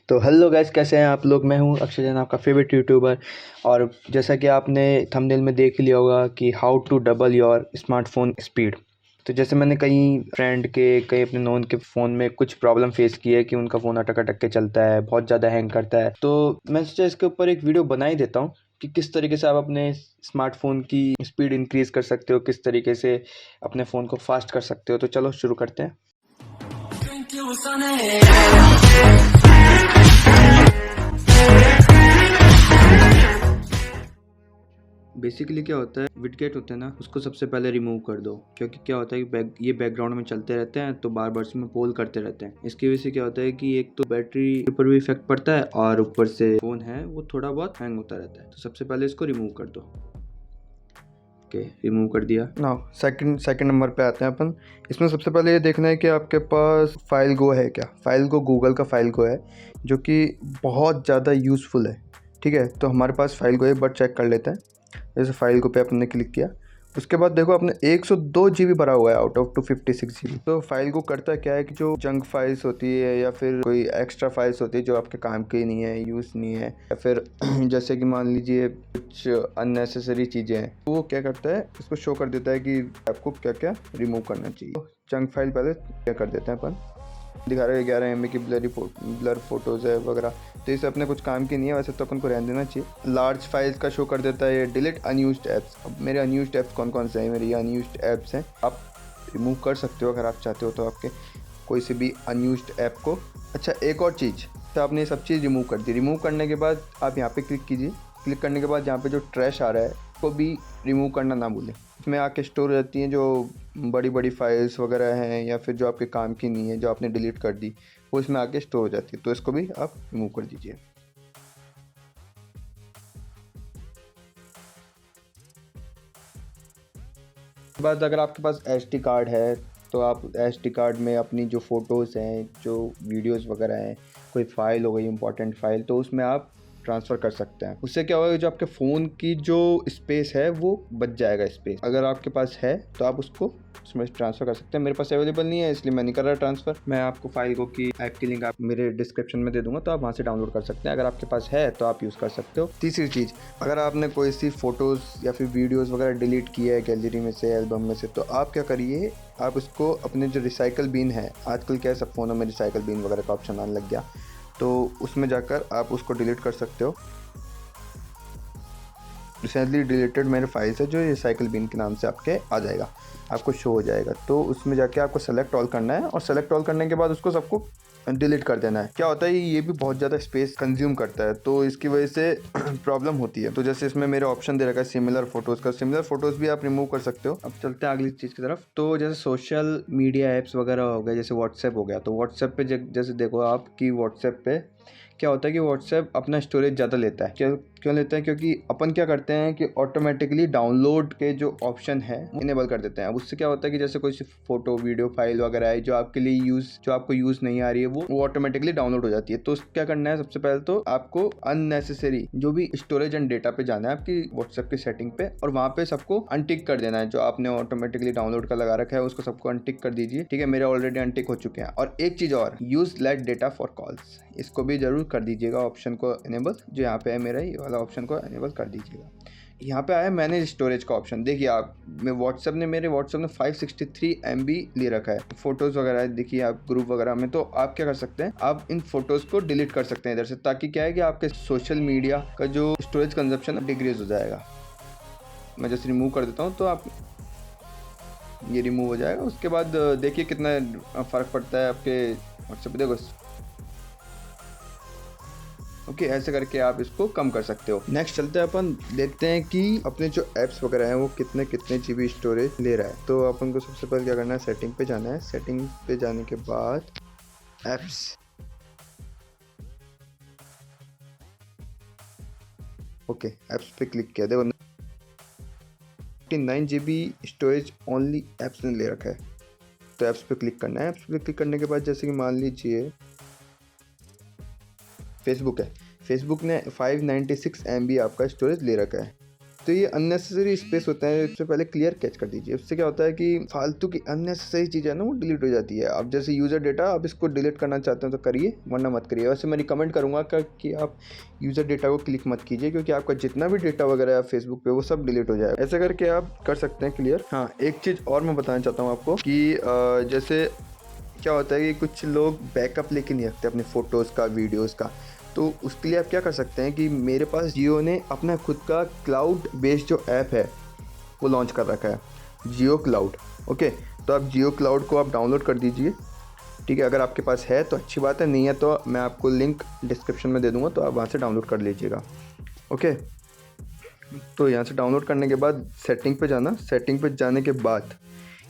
तो hello guys, कैसे हैं आप लोग। मैं हूं अक्षय जैन, आपका फेवरेट यूट्यूबर। और जैसा कि आपने थंबनेल में देख लिया होगा कि how to double your smartphone speed. तो जैसे मैंने कई फ्रेंड के, कई अपने नोन के फ़ोन में कुछ प्रॉब्लम फेस की है कि उनका फ़ोन अटक अटक के चलता है, बहुत ज़्यादा हैंग करता है। तो मैं सोचा इसके ऊपर एक वीडियो बना ही देता हूँ कि किस तरीके से आप अपने स्मार्टफोन की स्पीड इंक्रीज़ कर सकते हो, किस तरीके से अपने फ़ोन को फास्ट कर सकते हो। तो चलो शुरू करते हैं। बेसिकली क्या होता है, विडगेट होते हैं ना, उसको सबसे पहले रिमूव कर दो। क्योंकि क्या होता है कि ये बैकग्राउंड में चलते रहते हैं तो बार बार इसमें पोल करते रहते हैं। इसकी वजह से क्या होता है कि एक तो बैटरी पर भी इफेक्ट पड़ता है और ऊपर से फोन है वो थोड़ा बहुत हैंग होता रहता है। तो सबसे पहले इसको रिमूव कर दो। ओके, रिमूव कर दिया। नाउ सेकंड नंबर पे आते हैं अपन। इसमें सबसे पहले ये देखना है कि आपके पास फाइल गो है क्या। फाइल गो गूगल का फाइल गो है जो कि बहुत ज़्यादा यूज़फुल है। ठीक है, तो हमारे पास फाइल गो है, बट चेक कर लेते हैं। जैसे फाइल को पे आपने क्लिक किया, उसके बाद देखो आपने 102 GB भरा हुआ है आउट ऑफ 256 GB। तो फाइल को करता क्या है कि जो जंक फाइल्स होती है या फिर कोई एक्स्ट्रा फाइल्स होती है जो आपके काम की नहीं है, यूज़ नहीं है, या फिर जैसे कि मान लीजिए कुछ अननेसेसरी चीज़ें हैं, तो वो क्या करता है, इसको शो कर देता है कि आपको क्या क्या रिमूव करना चाहिए। तो जंक फाइल पहले क्या कर देते हैं अपन, दिखा रहे हैं 11 MB की ब्लर फोटोज़ है वगैरह। तो इसे अपने कुछ काम की नहीं है, वैसे तो अपन को रहने देना चाहिए। लार्ज फाइल्स का शो कर देता है ये डिलीट अनयूज्ड ऐप्स। अब मेरे अनयूज्ड ऐप्स कौन कौन से हैं, मेरे ये अनयूज्ड ऐप्स हैं। आप रिमूव कर सकते हो अगर आप चाहते हो तो, आपके कोई से भी अनयूज्ड ऐप को। अच्छा, एक और चीज़, तो आपने ये सब चीज़ रिमूव कर दी। रिमूव करने के बाद आप यहाँ पे क्लिक कीजिए। क्लिक करने के बाद यहाँ पे जो ट्रैश आ रहा है उसको भी रिमूव करना ना भूलें। इसमें आके स्टोर हो जाती हैं जो बड़ी बड़ी फाइल्स वगैरह हैं, या फिर जो आपके काम की नहीं है, जो आपने डिलीट कर दी, वो इसमें आके स्टोर हो जाती है। तो इसको भी आप रिमूव कर दीजिए। बाद अगर आपके पास SD कार्ड है तो आप SD कार्ड में अपनी जो फ़ोटोज़ हैं, जो वीडियोज़ वगैरह हैं, कोई फ़ाइल हो गई इंपॉर्टेंट फ़ाइल, तो उसमें आप ट्रांसफ़र कर सकते हैं। उससे क्या होगा, जो आपके फ़ोन की जो स्पेस है वो बच जाएगा स्पेस। अगर आपके पास है तो आप उसको उसमें ट्रांसफ़र कर सकते हैं। मेरे पास अवेलेबल नहीं है इसलिए मैं नहीं कर रहा ट्रांसफ़र। मैं आपको फाइल को की ऐप की लिंक आप मेरे डिस्क्रिप्शन में दे दूंगा, तो आप वहाँ से डाउनलोड कर सकते हैं। अगर आपके पास है तो आप यूज़ कर सकते हो। तीसरी चीज़, अगर आपने कोई सी फ़ोटोज़ या फिर वीडियोज़ वगैरह डिलीट की है गैलरी में से, एल्बम में से, तो आप क्या करिए, आप उसको अपने जो रिसाइकल बिन है, आजकल क्या है सब फ़ोनों में रिसाइकल बिन वगैरह का ऑप्शन आने लग गया, तो उसमें जाकर आप उसको डिलीट कर सकते हो। रिसेंटली डिलीटेड मेरे फाइल्स है जो रिसाइकल बिन के नाम से आपके आ जाएगा, आपको शो हो जाएगा। तो उसमें जाके आपको सेलेक्ट ऑल करना है, और सेलेक्ट ऑल करने के बाद उसको सबको डिलीट कर देना है। क्या होता है, ये भी बहुत ज़्यादा स्पेस कंज्यूम करता है, तो इसकी वजह से प्रॉब्लम होती है। तो जैसे इसमें मेरे ऑप्शन दे रखा है सिमिलर फोटोज़ का, सिमिलर फोटोज़ भी आप रिमूव कर सकते हो। अब चलते हैं अगली चीज़ की तरफ। तो जैसे सोशल मीडिया ऐप्स वगैरह हो गए, जैसे व्हाट्सएप हो गया, तो व्हाट्सएप पे जैसे देखो आप कि व्हाट्सएप पे क्या होता है कि व्हाट्सएप अपना स्टोरेज ज़्यादा लेता है। क्यों लेता है, क्योंकि अपन क्या करते हैं कि ऑटोमेटिकली डाउनलोड के जो ऑप्शन है इनेबल कर देते हैं। अब उससे क्या होता है कि जैसे कोई फोटो वीडियो फाइल वगैरह है जो आपके लिए जो आपको यूज़ नहीं आ रही है, वो ऑटोमेटिकली डाउनलोड हो जाती है। तो क्या करना है, सबसे पहले तो आपको अननेसेसरी जो भी स्टोरेज एंड डेटा पे जाना है आपकी व्हाट्सएप की सेटिंग पे, और वहाँ पे सबको अनटिक कर देना है। जो आपने ऑटोमेटिकली डाउनलोड का लगा रखा है उसको सबको अनटिक कर दीजिए। ठीक है, मेरे ऑलरेडी अनटिक हो चुके हैं। और एक चीज़ और, use late data for calls, इसको भी जरूर कर दीजिएगा ऑप्शन को इनेबल। जो यहाँ पे है मेरा, ये वाला ऑप्शन को इनेबल कर दीजिएगा। यहाँ पे आया मैनेज स्टोरेज का ऑप्शन। देखिए आप, मेरे व्हाट्सएप ने 563 MB ले रखा है। फोटोज़ वगैरह देखिए आप ग्रुप वगैरह में, तो आप क्या कर सकते हैं, आप इन फोटोज़ को डिलीट कर सकते हैं इधर से, ताकि क्या है कि आपके सोशल मीडिया का जो स्टोरेज कंजप्शन डिक्रीज हो जाएगा। मैं जैसे रिमूव कर देता हूँ तो आप, ये रिमूव हो जाएगा। उसके बाद देखिए कितना फ़र्क पड़ता है आपके व्हाट्सएप पे, देखो। ओके, ऐसे करके आप इसको कम कर सकते हो। नेक्स्ट चलते हैं, अपन देखते हैं कि अपने जो ऐप्स वगैरह हैं वो कितने GB स्टोरेज ले रहा है। तो अपन को सबसे पहले क्या करना है, सेटिंग पे जाना है। सेटिंग पे जाने के बाद ऐप्स, ओके ऐप्स पे क्लिक किया। देखो 9 GB स्टोरेज ओनली ऐप्स ने ले रखा है। तो ऐप्स पे क्लिक करना है। ऐप्स पे क्लिक करने के बाद जैसे कि मान लीजिए फेसबुक है, फेसबुक ने 596 MB आपका स्टोरेज ले रखा है। तो ये अननेसेसरी स्पेस होता है, इससे पहले क्लियर कैच कर दीजिए। उससे क्या होता है कि फालतू की अननेसेसरी चीज़ें है ना वो डिलीट हो जाती है। अब जैसे यूज़र डेटा आप इसको डिलीट करना चाहते हो तो करिए, वरना मत करिए। वैसे मैं रिकमेंड करूँगा कि आप यूज़र डेटा को क्लिक मत कीजिए, क्योंकि आपका जितना भी डेटा वगैरह है फेसबुक पे वो सब डिलीट हो जाएगा। ऐसा करके आप कर सकते हैं क्लियर। हाँ, एक चीज़ और मैं बताना चाहता हूँ आपको कि जैसे क्या होता है कि कुछ लोग बैकअप लेके नहीं रखते अपने फ़ोटोज़ का, वीडियोज़ का। तो उसके लिए आप क्या कर सकते हैं कि मेरे पास जियो ने अपना खुद का क्लाउड बेस्ड जो ऐप है वो लॉन्च कर रखा है, जियो क्लाउड। ओके, तो आप जियो क्लाउड को आप डाउनलोड कर दीजिए। ठीक है, अगर आपके पास है तो अच्छी बात है, नहीं है तो मैं आपको लिंक डिस्क्रिप्शन में दे दूँगा, तो आप वहाँ से डाउनलोड कर लीजिएगा। ओके, तो यहाँ से डाउनलोड करने के बाद सेटिंग पे जाना। सेटिंग पे जाने के बाद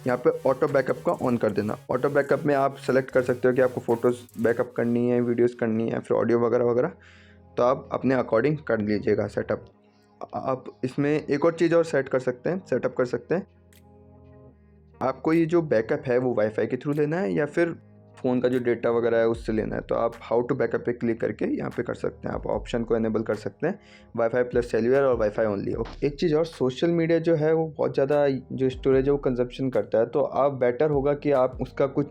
यहाँ पे ऑटो बैकअप का ऑन कर देना। ऑटो बैकअप में आप सेलेक्ट कर सकते हो कि आपको फ़ोटोज़ बैकअप करनी है, वीडियोज़ करनी है, फिर ऑडियो वगैरह वगैरह, तो आप अपने अकॉर्डिंग कर लीजिएगा सेटअप। आप इसमें एक और चीज़ और सेट कर सकते हैं, सेटअप कर सकते हैं। आपको ये जो बैकअप है वो वाईफाई के थ्रू लेना है या फिर फ़ोन का जो डेटा वगैरह है उससे लेना है, तो आप हाउ टू बैकअप पे क्लिक करके यहाँ पे कर सकते हैं। आप ऑप्शन को एनेबल कर सकते हैं, वाईफाई प्लस सेल्युलर और वाईफाई ओनली। एक चीज़ और, सोशल मीडिया जो है वो बहुत ज़्यादा जो स्टोरेज है वो कंजप्शन करता है, तो आप बेटर होगा कि आप उसका कुछ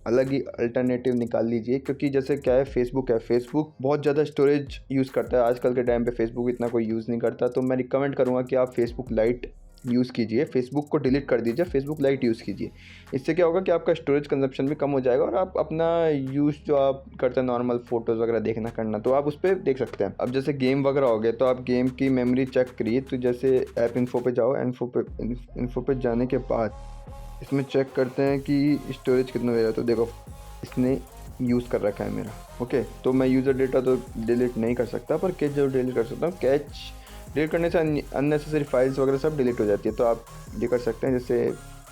अलग ही अल्टरनेटिव निकाल लीजिए। क्योंकि जैसे क्या है, फेसबुक बहुत ज़्यादा स्टोरेज यूज़ करता है। आजकल के टाइम पे फेसबुक इतना कोई यूज़ नहीं करता, तो मैं रिकमेंड करूँगा कि आप फेसबुक लाइट यूज़ कीजिए। फेसबुक को डिलीट कर दीजिए, फेसबुक लाइट यूज़ कीजिए। इससे क्या होगा कि आपका स्टोरेज कंजप्शन भी कम हो जाएगा और आप अपना यूज़ जो आप करते हैं नॉर्मल फ़ोटोज़ वगैरह देखना करना, तो आप उस पर देख सकते हैं। अब जैसे गेम वगैरह हो गए, तो आप गेम की मेमोरी चेक करिए। तो जैसे ऐप इन्फो पे जाओ, इन्फो पे जाने के बाद इसमें चेक करते हैं कि स्टोरेज कितना दे रहा है। तो देखो इसने यूज़ कर रखा है मेरा। ओके, तो मैं यूज़र डेटा तो डिलीट नहीं कर सकता, पर कैच जरूर डिलीट कर सकता हूँ। कैच डिलीट करने से अननेसेसरी फाइल्स वगैरह सब डिलीट हो जाती है, तो आप ये कर सकते हैं। जैसे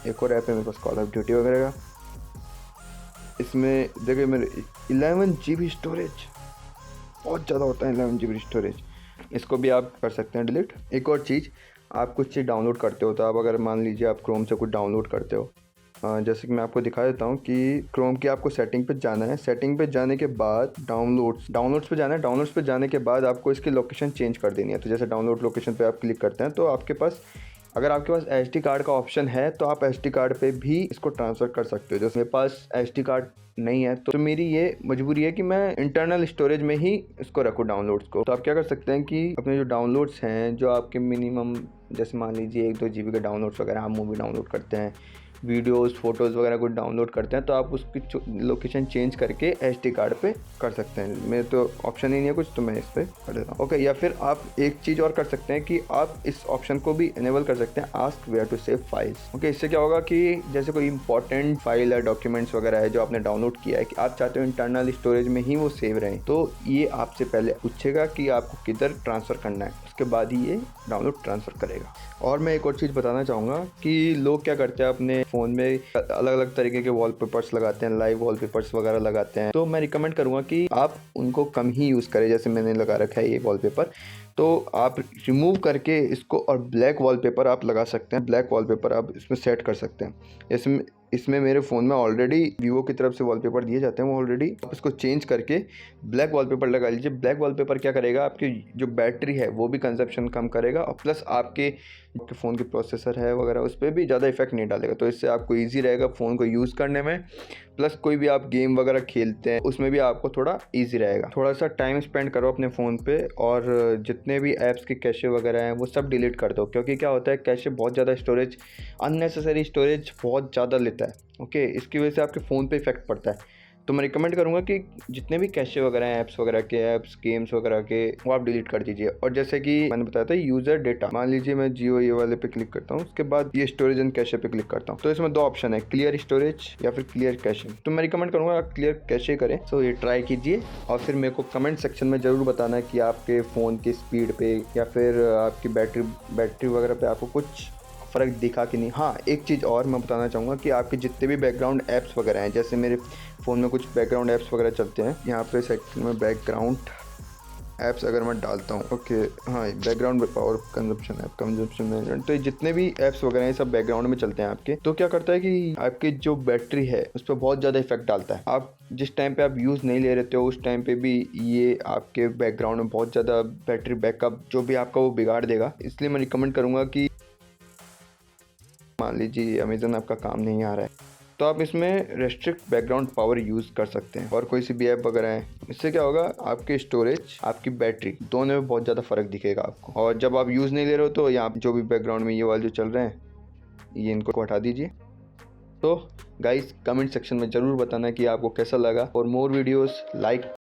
एक और ऐप है मेरे पास, कॉल ऑफ ड्यूटी वगैरह का। इसमें देखिए मेरे 11 GB स्टोरेज, बहुत ज़्यादा होता है 11 GB स्टोरेज। इसको भी आप कर सकते हैं डिलीट। एक और चीज़, आप कुछ चीज़ डाउनलोड करते हो, तो आप अगर मान लीजिए आप क्रोम से कुछ डाउनलोड करते हो, जैसे कि मैं आपको दिखा देता हूँ कि क्रोम की आपको सेटिंग पे जाना है। सेटिंग पे जाने के बाद डाउनलोड्स पे जाना है। डाउनलोड्स पे जाने के बाद आपको इसकी लोकेशन चेंज कर देनी है। तो जैसे डाउनलोड लोकेशन पे आप क्लिक करते हैं, तो आपके पास अगर आपके पास SD कार्ड का ऑप्शन है तो आप SD कार्ड पे भी इसको ट्रांसफ़र कर सकते हो। जैसे मेरे पास SD कार्ड नहीं है, तो मेरी ये मजबूरी है कि मैं इंटरनल स्टोरेज में ही इसको रखूँ डाउनलोड्स को। तो आप क्या कर सकते हैं कि अपने जो डाउनलोड्स हैं, जो आपके मिनिमम जैसे मान लीजिए 1-2 GB के डाउनलोड्स वगैरह, हम मूवी डाउनलोड करते हैं, वीडियोस फोटोज़ वगैरह कुछ डाउनलोड करते हैं, तो आप उसकी लोकेशन चेंज करके SD कार्ड पे कर सकते हैं। मेरे तो ऑप्शन ही नहीं है कुछ, तो मैं इस पर कर देता हूँ। ओके, या फिर आप एक चीज़ और कर सकते हैं कि आप इस ऑप्शन को भी इनेबल कर सकते हैं, ask where to save files. Okay, इससे क्या होगा कि जैसे कोई इंपॉर्टेंट फाइल है, डॉक्यूमेंट्स वगैरह है जो आपने डाउनलोड किया है, कि आप चाहते हो इंटरनल स्टोरेज में ही वो सेव रहें, तो ये आपसे पहले पूछेगा कि आपको किधर ट्रांसफ़र करना है, उसके बाद ही ये डाउनलोड ट्रांसफ़र करेगा। और मैं एक और चीज़ बताना चाहूँगा कि लोग क्या करते हैं, अपने फ़ोन में अलग अलग तरीके के वॉलपेपर्स लगाते हैं, लाइव वॉलपेपर्स वगैरह लगाते हैं। तो मैं रिकमेंड करूँगा कि आप उनको कम ही यूज़ करें। जैसे मैंने लगा रखा है ये वॉलपेपर, तो आप रिमूव करके इसको और ब्लैक वॉलपेपर आप लगा सकते हैं। ब्लैक वॉलपेपर आप इसमें सेट कर सकते हैं। इसमें मेरे फ़ोन में ऑलरेडी वीवो की तरफ से वॉलपेपर दिए जाते हैं, वो ऑलरेडी आप इसको चेंज करके ब्लैक वॉलपेपर लगा लीजिए। ब्लैक वॉलपेपर क्या करेगा, आपकी जो बैटरी है वो भी कंजप्शन कम करेगा, और प्लस आपके फ़ोन की प्रोसेसर है वगैरह उस पर भी ज़्यादा इफेक्ट नहीं डालेगा। तो इससे आपको ईजी रहेगा फ़ोन को यूज़ करने में, प्लस कोई भी आप गेम वगैरह खेलते हैं उसमें भी आपको थोड़ा ईजी रहेगा। थोड़ा सा टाइम स्पेंड करो अपने फ़ोन पे, और जितने भी ऐप्स के कैशे वगैरह हैं वो सब डिलीट कर दो। क्योंकि क्या होता है, कैशे बहुत ज़्यादा स्टोरेज, अननेसेसरी स्टोरेज बहुत ज़्यादा लेता है। ओके, इसकी वजह से आपके फ़ोन पे इफेक्ट पड़ता है। तो मैं रिकमेंड करूँगा कि जितने भी कैशे वगैरह हैं, ऐप्स वगैरह के गेम्स वगैरह के, वो आप डिलीट कर दीजिए। और जैसे कि मैंने बताया था यूज़र डेटा, मान लीजिए मैं जियो ये वाले पे क्लिक करता हूँ, उसके बाद ये स्टोरेज एंड कैशे पे क्लिक करता हूँ, तो इसमें 2 ऑप्शन है, क्लियर स्टोरेज या फिर क्लियर कैशे। तो मैं रिकमेंड करूँगा क्लियर कैशे करें। सो ये ट्राई कीजिए और फिर मेरे को कमेंट सेक्शन में ज़रूर बताना कि आपके फ़ोन की स्पीड पे या फिर आपकी बैटरी वगैरह पे आपको कुछ फ़र्क दिखा कि नहीं। हाँ, एक चीज़ और मैं बताना चाहूँगा कि आपके जितने भी बैकग्राउंड ऐप्स वगैरह हैं, जैसे मेरे फ़ोन में कुछ बैकग्राउंड ऐप्स वगैरह चलते हैं, यहाँ पे सेक्शन में बैकग्राउंड ऐप्स अगर मैं डालता हूँ, ओके हाँ, background power consumption app, consumption management, तो ये जितने भी ऐप्स वगैरह हैं सब बैकग्राउंड में चलते हैं आपके। तो क्या करता है कि आपकी जो बैटरी है उस पर बहुत ज़्यादा इफेक्ट डालता है। आप जिस टाइम पे आप यूज़ नहीं ले रहे थे उस टाइम पे भी ये आपके बैकग्राउंड में बहुत ज़्यादा बैटरी बैकअप जो भी आपका वो बिगाड़ देगा। इसलिए मैं रिकमेंड करूँगा कि मान लीजिए अमेजन आपका काम नहीं आ रहा है तो आप इसमें रेस्ट्रिक्ट बैकग्राउंड पावर यूज़ कर सकते हैं, और कोई सी भी ऐप वगैरह है। इससे क्या होगा, आपके स्टोरेज, आपकी बैटरी दोनों में बहुत ज़्यादा फ़र्क दिखेगा आपको। और जब आप यूज़ नहीं ले रहे हो तो यहाँ जो भी बैकग्राउंड में ये वाले जो चल रहे हैं ये इनको हटा दीजिए। तो गाइस कमेंट सेक्शन में ज़रूर बताना कि आपको कैसा लगा। और मोर वीडियोस लाइक